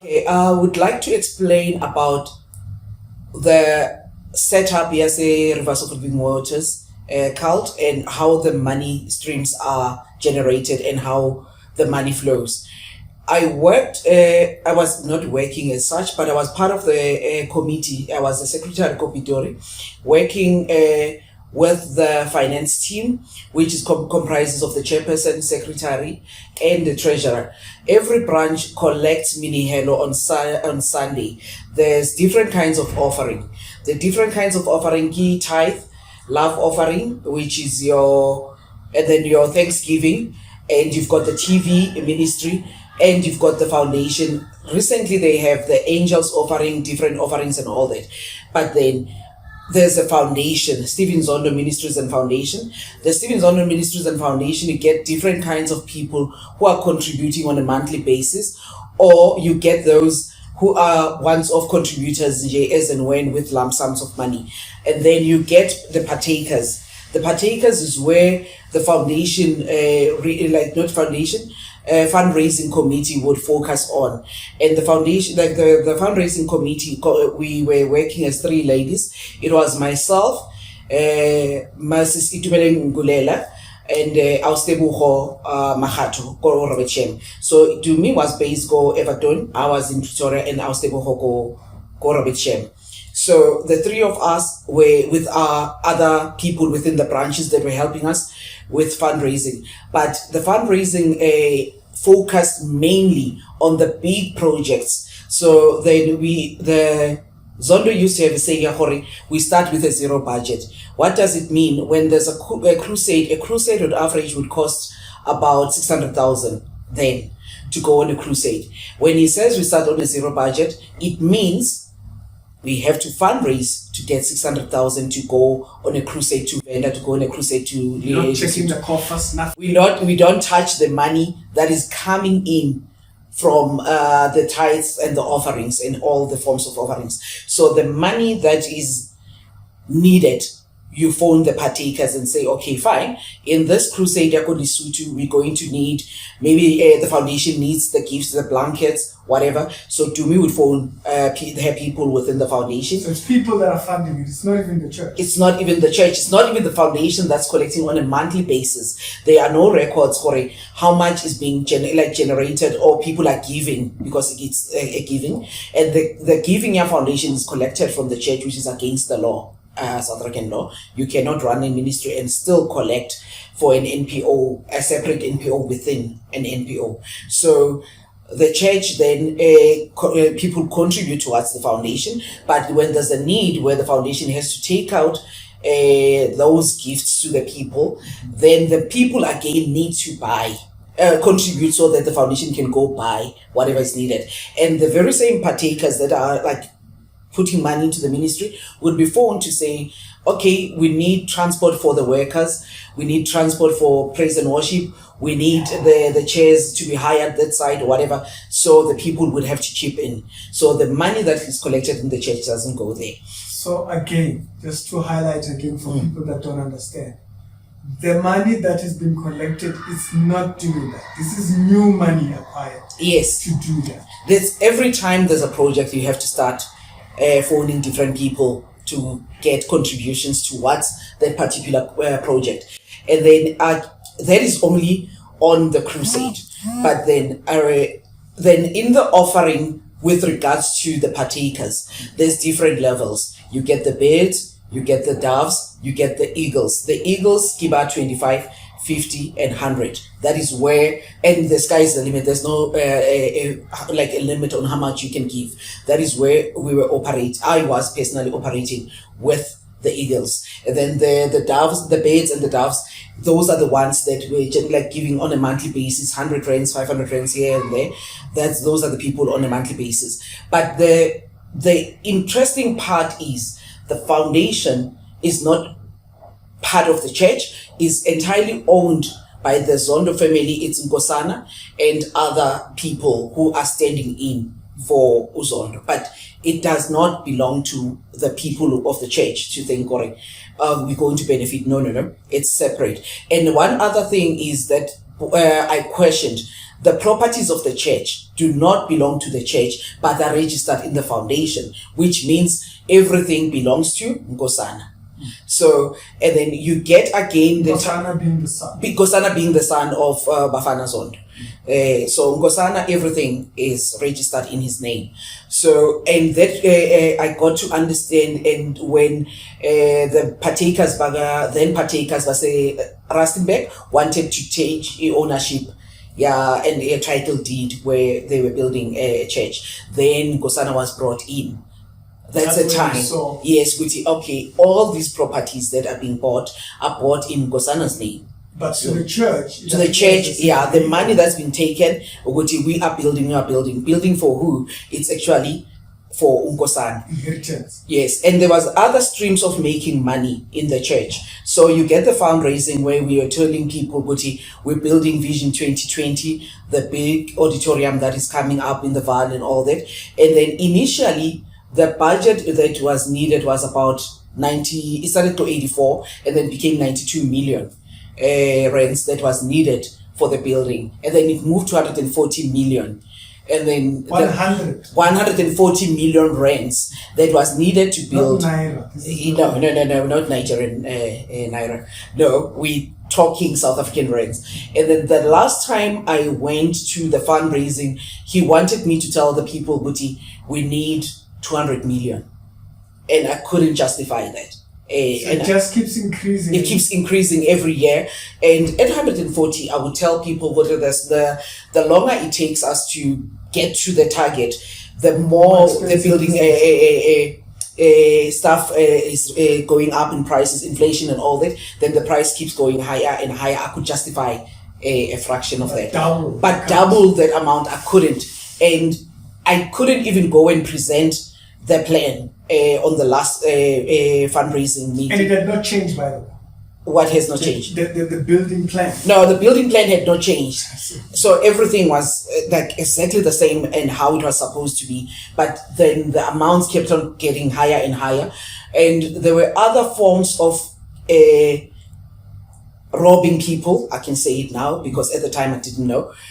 Okay, I would like to explain about the setup as a reverse of living waters cult and how the money streams are generated and how the money flows. I was not working as such, but I was part of the committee. I was the secretary committee working with the finance team, which is comprises of the chairperson, secretary, and the treasurer. Every branch collects mini hello on Sunday. There's different kinds of offering. The different kinds of offering: key tithe, love offering, which is and then your Thanksgiving, and you've got the TV ministry, and you've got the foundation. Recently, they have the angels offering, different offerings, and all that. But then there's a foundation, Stephen ZONDO Ministries and Foundation. The Stephen ZONDO Ministries and Foundation, you get different kinds of people who are contributing on a monthly basis, or you get those who are once-off contributors, as and when, with lump sums of money. And then you get the partakers. The partakers is where the foundation, fundraising committee would focus on. And the foundation, like the fundraising committee, we were working as three ladies. It was myself, Mrs. Itumeleng Ngulela, and Austebuho Mahato, Koro Robechem. So to me was based go Everton, I was in Pretoria, and Austebuho go Robechem. So the three of us were with our other people within the branches that were helping us with fundraising. But the fundraising focused mainly on the big projects. So then the Zondo used to have a saying, we start with a zero budget. What does it mean? When there's a crusade on average would cost about 600,000 then to go on a crusade. When he says we start on a zero budget, it means we have to fundraise to get 600,000 to go on a crusade to Venda, to go on a crusade to. You're not checking the coffers, nothing. We don't touch the money that is coming in from the tithes and the offerings and all the forms of offerings. So the money that is needed, you phone the partakers and say, okay, fine. In this crusade, we're going to need, maybe the foundation needs the gifts, the blankets, whatever. So Dumi would phone the people within the foundation. So it's people that are funding it. It's not even the church. It's not even the church. It's not even the foundation that's collecting on a monthly basis. There are no records for how much is being generated or people are giving, because it's a giving. And the giving foundation is collected from the church, which is against the law. South African law. You cannot run a ministry and still collect for an NPO, a separate NPO within an NPO. So the church then, people contribute towards the foundation, but when there's a need where the foundation has to take out those gifts to the people, then the people again need to contribute so that the foundation can go buy whatever is needed. And the very same partakers that are putting money into the ministry would be phoned to say, okay, we need transport for the workers, we need transport for praise and worship, we need the chairs to be hired that side or whatever. So the people would have to chip in. So the money that is collected in the church doesn't go there. So again, just to highlight again for people that don't understand, the money that has been collected is not doing that. This is new money acquired. Yes. To do that. Every time there's a project, you have to start phoning different people to get contributions towards that particular project. And then that is only on the crusade. But then in the offering with regards to the partakers, there's different levels. You get the birds, you get the doves, you get the eagles. The eagles give out 25, 50 and 100. That is where, and the sky is the limit. There's no a limit on how much you can give. That is where I was personally operating with the eagles. And then the doves, the birds and the doves, those are the ones that we're giving on a monthly basis, 100 rands, 500 rands here and there. Those are the people on a monthly basis. But the interesting part is the foundation is not part of the church, is entirely owned by the Zondo family. It's Nkosana and other people who are standing in for Uzondo, but it does not belong to the people of the church to think, we're going to benefit. No, it's separate. And one other thing is that I questioned the properties of the church do not belong to the church, but are registered in the foundation, which means everything belongs to Nkosana. So, and then you get again the Nkosana being the son. Nkosana being the son of Bafana Zondo. So Nkosana, everything is registered in his name. So, and that I got to understand, and when the partakers, then partakers, was Rustenburg wanted to take ownership, yeah, and a title deed where they were building a church, then Nkosana was brought in. That's the time. Yes, okay, all these properties that are being bought are bought in Nkosana's name. But to the church. To the church, yeah, the money that's been taken, we are building. Building for who? It's actually for Nkosana. Inheritance. Yes, and there was other streams of making money in the church. So you get the fundraising where we are telling people, we're building Vision 2020, the big auditorium that is coming up in the Val and all that. And then initially, the budget that was needed was about 90, it started to 84 and then became 92 million rands that was needed for the building. And then it moved to 140 million. And then 140 million rands that was needed to build. Not Naira. No, not Nigerian Naira. No, we talking South African rands. And then the last time I went to the fundraising, he wanted me to tell the people, we need 200 million, and I couldn't justify that. So it just keeps increasing. It keeps increasing every year, and at 140, I would tell people the longer it takes us to get to the target, the more the building stuff is going up in prices, inflation and all that. Then the price keeps going higher and higher. I could justify a fraction of that, but double that amount I couldn't, and I couldn't even go and present the plan on the last fundraising meeting. And it had not changed, by the way. What has not changed? The building plan. No, the building plan had not changed. So everything was like exactly the same and how it was supposed to be. But then the amounts kept on getting higher and higher. And there were other forms of robbing people. I can say it now because at the time I didn't know.